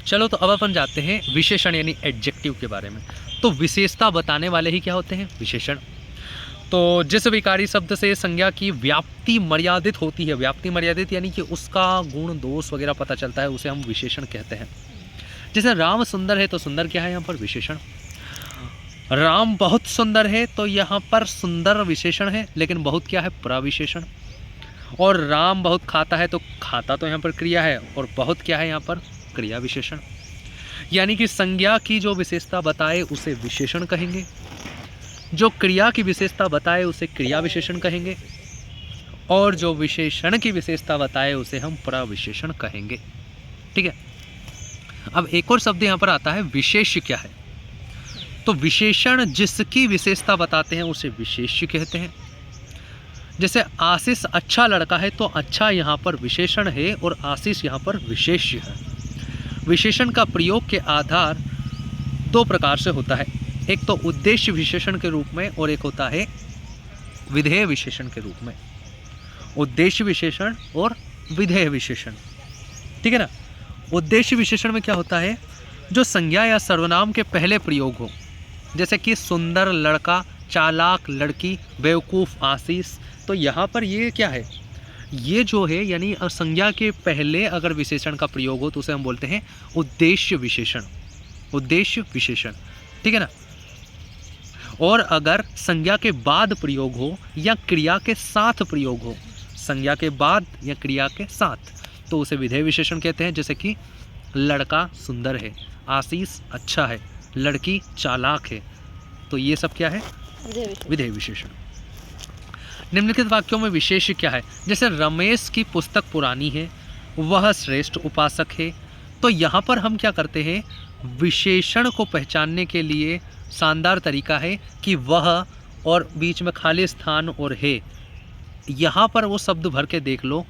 चलो तो अब अपन जाते हैं विशेषण यानी एडजेक्टिव के बारे में। तो विशेषता बताने वाले ही क्या होते हैं? विशेषण। तो जिस विकारी शब्द से संज्ञा की व्याप्ति मर्यादित होती है, व्याप्ति मर्यादित यानी कि उसका गुण दोष वगैरह पता चलता है, उसे हम विशेषण कहते हैं। जैसे राम सुंदर है तो सुंदर क्या है यहाँ पर? विशेषण। राम बहुत सुंदर है तो यहाँ पर सुंदर विशेषण है, लेकिन बहुत क्या है? प्रविशेषण। और राम बहुत खाता है तो खाता तो यहाँ पर क्रिया है, और बहुत क्या है यहाँ पर? क्रिया विशेषण। यानी कि संज्ञा की जो विशेषता बताए उसे विशेषण कहेंगे, जो क्रिया की विशेषता बताए उसे क्रिया विशेषण कहेंगे, और जो विशेषण की विशेषता बताए उसे हम प्रविशेषण कहेंगे। ठीक है। अब एक और शब्द यहाँ पर आता है विशेष्य। क्या है? तो विशेषण जिसकी विशेषता बताते हैं उसे विशेष्य कहते हैं। जैसे आशीष अच्छा लड़का है तो अच्छा यहाँ पर विशेषण है और आशीष यहाँ पर विशेष्य है। विशेषण का प्रयोग के आधार दो प्रकार से होता है, एक तो उद्देश्य विशेषण के रूप में और एक होता है विधेय विशेषण के रूप में। उद्देश्य विशेषण और विधेय विशेषण। ठीक है ना। उद्देश्य विशेषण में क्या होता है? जो संज्ञा या सर्वनाम के पहले प्रयोग हो, जैसे कि सुंदर लड़का, चालाक लड़की, बेवकूफ़ आशीष। तो यहाँ पर ये क्या है? ये जो है यानी संज्ञा के पहले अगर विशेषण का प्रयोग हो तो उसे हम बोलते हैं उद्देश्य विशेषण। उद्देश्य विशेषण। ठीक है ना। और अगर संज्ञा के बाद प्रयोग हो या क्रिया के साथ प्रयोग हो, संज्ञा के बाद या क्रिया के साथ, तो उसे विधेय विशेषण कहते हैं। जैसे कि लड़का सुंदर है, आशीष अच्छा है, लड़की चालाक है। तो ये सब क्या है? विधेय विशेषण। निम्नलिखित वाक्यों में विशेष्य क्या है? जैसे रमेश की पुस्तक पुरानी है, वह श्रेष्ठ उपासक है। तो यहाँ पर हम क्या करते हैं? विशेषण को पहचानने के लिए शानदार तरीका है कि वह और बीच में खाली स्थान और है, यहाँ पर वो शब्द भर के देख लो,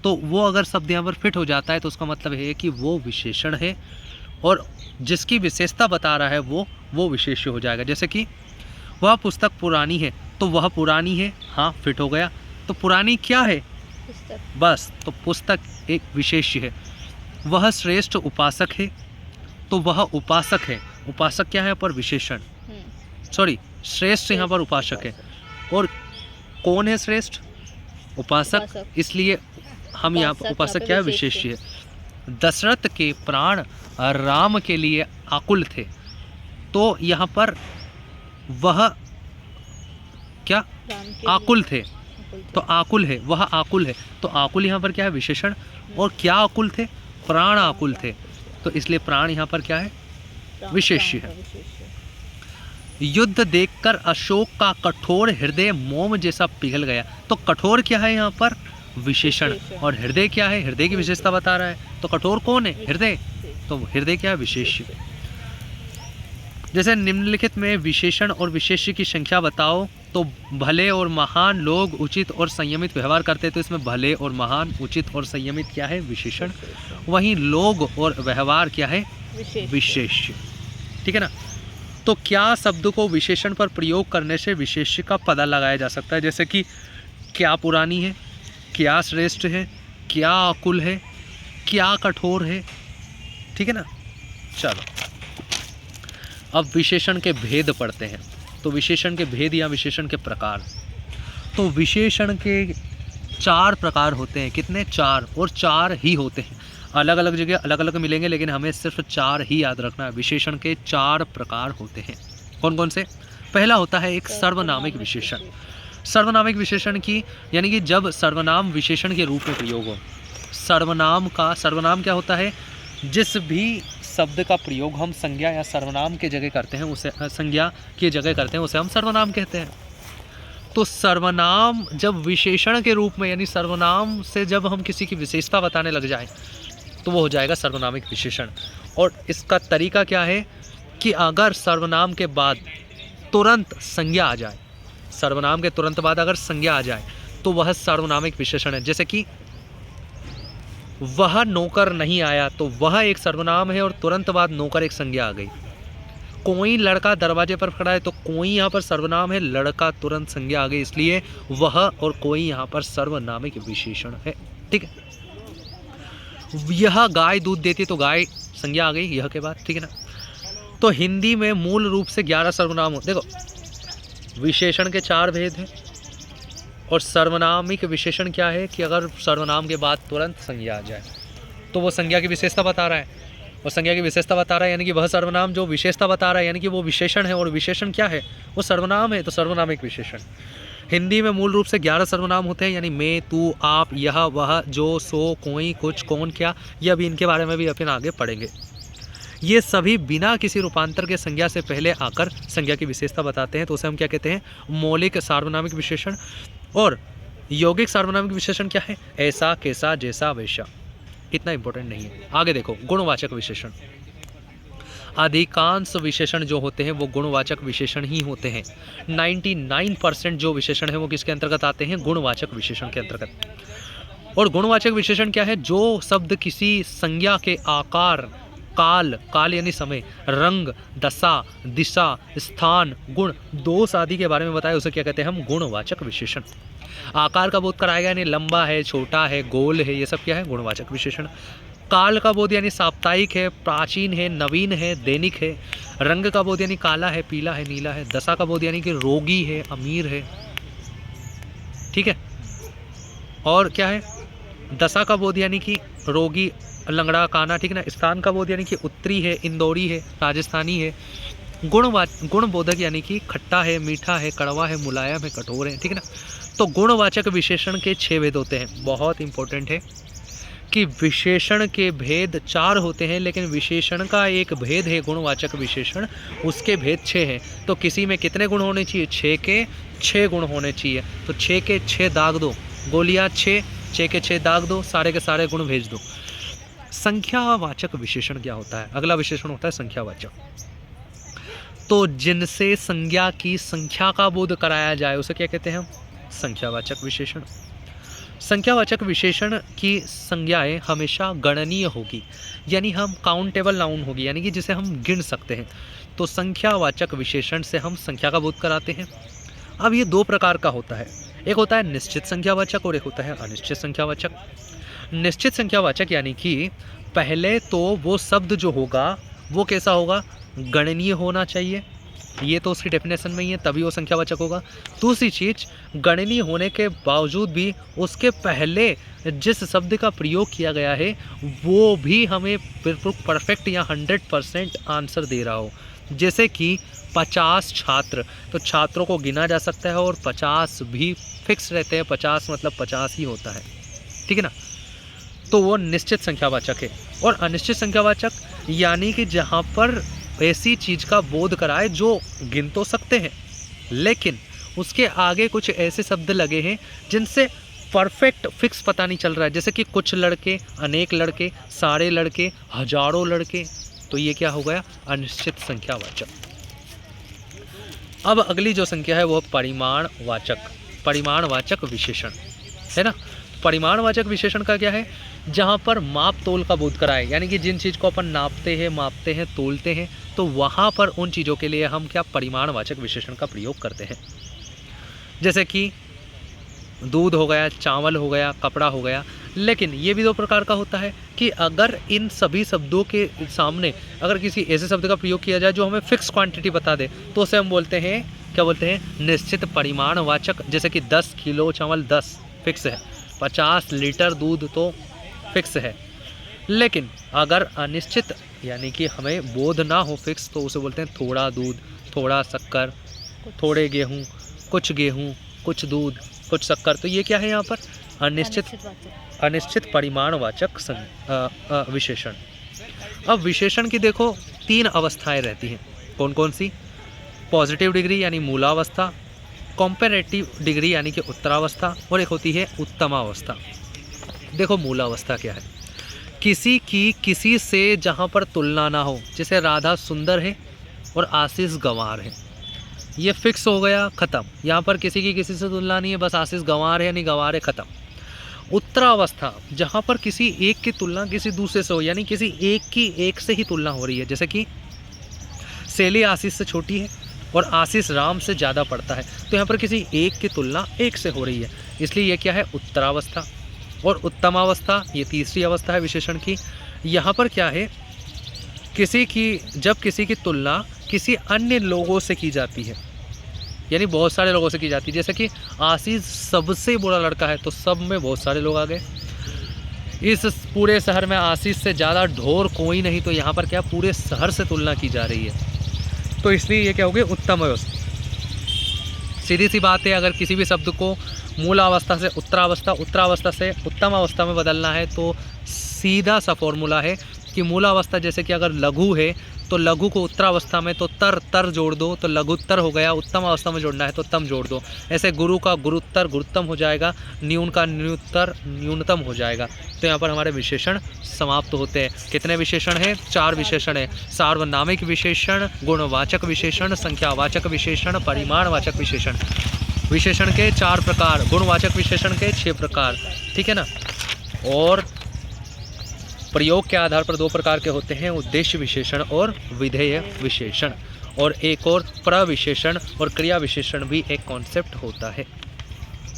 तो वो अगर शब्द यहाँ पर फिट हो जाता है तो उसका मतलब है कि वो विशेषण है, और जिसकी विशेषता बता रहा है वो विशेष्य हो जाएगा। जैसे कि वह पुस्तक पुरानी है तो वह पुरानी है, हाँ फिट हो गया। तो पुरानी क्या है? पुस्तक। बस, तो पुस्तक एक विशेष्य है। वह श्रेष्ठ उपासक है तो वह उपासक है। उपासक क्या है यहाँ पर? विशेषण। सॉरी, श्रेष्ठ यहाँ पर उपासक है। और कौन है श्रेष्ठ? उपासक। इसलिए हम यहाँ पर उपासक क्या है? विशेष्य है। दशरथ के प्राण राम के लिए आकुल थे, तो यहाँ पर वह क्या? आकुल थे। तो आकुल है, वह आकुल है। तो आकुल यहाँ पर क्या है? विशेषण। और क्या आकुल थे? प्राण आकुल थे। तो इसलिए प्राण यहाँ पर क्या है? विशेष्य है। युद्ध देखकर अशोक का कठोर हृदय मोम जैसा पिघल गया। तो कठोर क्या है यहाँ पर? विशेषण। और हृदय क्या है? हृदय की विशेषता बता रहा है। तो कठोर कौन है? हृदय। तो हृदय क्या है? विशेष्य। जैसे निम्नलिखित में विशेषण और विशेष्य की संख्या बताओ। तो भले और महान लोग उचित और संयमित व्यवहार करते, तो इसमें भले और महान, उचित और संयमित क्या है? विशेषण। वहीं लोग और व्यवहार क्या है? विशेष्य। ठीक है ना। तो क्या शब्द को विशेषण पर प्रयोग करने से विशेष्य का पता लगाया जा सकता है? जैसे कि क्या पुरानी है, क्या श्रेष्ठ है, क्या आकुल है, क्या कठोर है। ठीक है ना। चलो अब विशेषण के भेद पढ़ते हैं। तो विशेषण के भेद या विशेषण के प्रकार। तो विशेषण के 4 प्रकार होते हैं। कितने? 4। और 4 ही होते हैं। अलग अलग जगह अलग अलग मिलेंगे, लेकिन हमें सिर्फ 4 ही याद रखना है। विशेषण के 4 प्रकार होते हैं। कौन कौन से? पहला होता है एक सर्वनामिक विशेषण। सर्वनामिक विशेषण की यानी कि जब सर्वनाम विशेषण के रूप में प्रयोग हो। सर्वनाम क्या होता है? जिस भी शब्द का प्रयोग हम संज्ञा या सर्वनाम के जगह करते हैं उसे संज्ञा की जगह करते हैं उसे हम सर्वनाम कहते हैं। तो सर्वनाम जब विशेषण के रूप में यानी सर्वनाम से जब हम किसी की विशेषता बताने लग जाए तो वो हो जाएगा सर्वनामिक विशेषण। और इसका तरीका क्या है कि अगर सर्वनाम के बाद तुरंत संज्ञा आ जाए, सर्वनाम के तुरंत बाद अगर संज्ञा आ जाए तो वह सर्वनामिक विशेषण है। जैसे कि वह नौकर नहीं आया, तो वह एक सर्वनाम है और तुरंत बाद नौकर एक संज्ञा आ गई। कोई लड़का दरवाजे पर खड़ा है, तो कोई यहाँ पर सर्वनाम है, लड़का तुरंत संज्ञा आ गई, इसलिए वह और कोई यहाँ पर सर्वनामिक विशेषण है। ठीक है। यह गाय दूध देती तो गाय संज्ञा आ गई यह के बाद, ठीक है ना। तो हिंदी में मूल रूप से 11 सर्वनाम होते। देखो विशेषण के 4 भेद हैं और सर्वनामिक विशेषण क्या है कि अगर सर्वनाम के बाद तुरंत संज्ञा आ जाए तो वो संज्ञा की विशेषता बता रहा है, और संज्ञा की विशेषता बता रहा है यानी कि वह सर्वनाम जो विशेषता बता रहा है यानी कि वो विशेषण है, और विशेषण क्या है, वो सर्वनाम है, तो सर्वनामिक विशेषण। हिंदी में मूल रूप से 11 सर्वनाम होते हैं, यानी मैं, तू, आप, यह, वह, जो, सो, कोई, कुछ, कौन, क्या, ये अभी इनके बारे में भी अपन आगे पढ़ेंगे। ये सभी बिना किसी रूपांतर के संज्ञा से पहले आकर संज्ञा की विशेषता बताते हैं, तो उसे हम क्या कहते हैं, मौलिक सार्वनामिक विशेषण। और यौगिक सार्वनामिक विशेषण क्या है, ऐसा, कैसा, जैसा, वैसा। इतना इंपॉर्टेंट नहीं है। आगे देखो गुणवाचक विशेषण। अधिकांश विशेषण जो होते हैं वो गुणवाचक विशेषण ही होते हैं। 99% जो विशेषण है वो किसके अंतर्गत आते हैं, गुणवाचक विशेषण के अंतर्गत। और गुणवाचक विशेषण क्या है, जो शब्द किसी संज्ञा के आकार, काल, काल यानी समय, रंग, दशा, दिशा, स्थान, गुण, दोष आदि के बारे में बताया उसे क्या कहते हैं हम, गुणवाचक विशेषण। आकार का बोध कराएगा यानी लंबा है, छोटा है, गोल है, ये सब क्या है, गुणवाचक विशेषण। काल का बोध यानी साप्ताहिक है, प्राचीन है, नवीन है, दैनिक है। रंग का बोध यानी काला है, पीला है, नीला है। दशा का बोध यानी कि रोगी है, अमीर है, ठीक है। और क्या है, दशा का बोध यानी कि रोगी, लंगड़ा, काना, ठीक है ना। स्थान का बोध यानी कि उत्तरी है, इंदौरी है, राजस्थानी है। गुणबोधक यानी कि खट्टा है, मीठा है, कड़वा है, मुलायम है, कठोर है, ठीक है ना। तो गुणवाचक विशेषण के 6 भेद होते हैं। बहुत इंपॉर्टेंट है कि विशेषण के भेद 4 होते हैं, लेकिन विशेषण का एक भेद है गुणवाचक विशेषण, उसके भेद 6 हैं। तो किसी में कितने गुण होने चाहिए, 6 के 6 गुण होने चाहिए। तो 6 के 6 दाग दो, गोलियां 6 के 6 दाग दो, सारे के सारे गुण भेज दो। संख्यावाचक विशेषण क्या होता है, अगला विशेषण होता है संख्यावाचक। तो जिनसे संज्ञा की संख्या का बोध कराया जाए उसे क्या कहते हैं हम, संख्यावाचक विशेषण। संख्यावाचक विशेषण की संज्ञाएं हमेशा गणनीय होगी, यानी हम काउंटेबल नाउन होगी, यानी कि जिसे हम गिन सकते हैं। तो संख्यावाचक विशेषण से हम संख्या का बोध कराते हैं। अब ये 2 प्रकार का होता है, एक होता है निश्चित संख्यावाचक और एक होता है अनिश्चित संख्यावाचक। निश्चित संख्यावाचक यानी कि पहले तो वो शब्द जो होगा वो कैसा होगा, गणनीय होना चाहिए, ये तो उसकी डेफिनेशन में ही है, तभी वो संख्यावाचक होगा। दूसरी चीज, गणनीय होने के बावजूद भी उसके पहले जिस शब्द का प्रयोग किया गया है वो भी हमें बिल्कुल परफेक्ट या 100% आंसर दे रहा हो। जैसे कि 50 छात्र, तो छात्रों को गिना जा सकता है और 50 भी फिक्स रहते हैं, 50 मतलब 50 ही होता है, ठीक है ना। तो वो निश्चित संख्यावाचक है। और अनिश्चित संख्यावाचक यानी कि जहाँ पर ऐसी चीज़ का बोध कराए जो गिन तो सकते हैं लेकिन उसके आगे कुछ ऐसे शब्द लगे हैं जिनसे परफेक्ट फिक्स पता नहीं चल रहा है, जैसे कि कुछ लड़के, अनेक लड़के, सारे लड़के, हजारों लड़के। तो ये क्या हो गया, अनिश्चित संख्यावाचक। अब अगली जो संख्या है वो परिमाणवाचक, परिमाणवाचक विशेषण है ना। परिमाणवाचक विशेषण का क्या है, जहाँ पर माप तोल का बोध कराए, यानी कि जिन चीज़ को अपन नापते हैं, मापते हैं, तोलते हैं, तो वहाँ पर उन चीज़ों के लिए हम क्या परिमाणवाचक विशेषण का प्रयोग करते हैं। जैसे कि दूध हो गया, चावल हो गया, कपड़ा हो गया। लेकिन ये भी 2 प्रकार का होता है कि अगर इन सभी शब्दों के सामने अगर किसी ऐसे शब्द का प्रयोग किया जाए जो हमें फिक्स क्वांटिटी बता दे तो उसे हम बोलते हैं, क्या बोलते हैं, निश्चित परिमाणवाचक। जैसे कि 10 किलो चावल 10 फिक्स है, 50 लीटर दूध तो फिक्स है। लेकिन अगर अनिश्चित यानी कि हमें बोध ना हो फिक्स, तो उसे बोलते हैं थोड़ा दूध, थोड़ा शक्कर, थोड़े गेहूँ, कुछ दूध, कुछ शक्कर। तो ये क्या है यहाँ पर, अनिश्चित परिमाणवाचक विशेषण। अब विशेषण की देखो 3 अवस्थाएं रहती हैं, कौन कौन सी, पॉजिटिव डिग्री यानी मूलावस्था, कॉम्पेरेटिव डिग्री यानी कि उत्तरावस्था, और एक होती है उत्तमावस्था। देखो मूलावस्था क्या है, किसी की किसी से जहाँ पर तुलना ना हो, जैसे राधा सुंदर है और आशीष गंवार है, ये फिक्स हो गया, ख़त्म। यहाँ पर किसी की किसी से तुलना नहीं है, बस आशीष गंवार है यानी गंवार है, ख़त्म। उत्तरावस्था, जहाँ पर किसी एक की तुलना किसी दूसरे से हो, यानी किसी एक की एक से ही तुलना हो रही है, जैसे कि शैली आशीष से छोटी है और आशीष राम से ज़्यादा पड़ता है, तो यहाँ पर किसी एक की तुलना एक से हो रही है, इसलिए यह क्या है, उत्तरावस्था। और उत्तमावस्था, ये तीसरी अवस्था है विशेषण की। यहाँ पर क्या है, जब किसी की तुलना किसी अन्य लोगों से की जाती है, यानी बहुत सारे लोगों से की जाती है। जैसे कि आशीष सबसे बुरा लड़का है, तो सब में बहुत सारे लोग आ गए। इस पूरे शहर में आशीष से ज़्यादा ढोर कोई नहीं, तो यहाँ पर क्या पूरे शहर से तुलना की जा रही है, तो इसलिए ये क्या हो गई, उत्तम अवस्था। सीधी सी बात है, अगर किसी भी शब्द को मूलावस्था से उत्तरावस्था, उत्तरावस्था से उत्तम अवस्था में बदलना है तो सीधा सा फॉर्मूला है कि मूलावस्था, जैसे कि अगर लघु है तो लघु को उत्तरावस्था में तो तर जोड़ दो, तो लघुत्तर हो गया। उत्तम अवस्था में जोड़ना है तो तम जोड़ दो। ऐसे गुरु का गुरुत्तर गुरुत्तम हो जाएगा, न्यून का न्यूनतर न्यूनतम हो जाएगा। तो यहाँ पर हमारे विशेषण समाप्त होते हैं। कितने विशेषण हैं? 4 विशेषण है। सार्वनामिक विशेषण, गुणवाचक विशेषण, संख्यावाचक विशेषण, परिमाणवाचक विशेषण। विशेषण के 4 प्रकार, गुणवाचक विशेषण के 6 प्रकार, ठीक है ना। और प्रयोग के आधार पर 2 प्रकार के होते हैं, उद्देश्य विशेषण और विधेय विशेषण। और एक और प्रविशेषण और क्रिया विशेषण भी एक कॉन्सेप्ट होता है।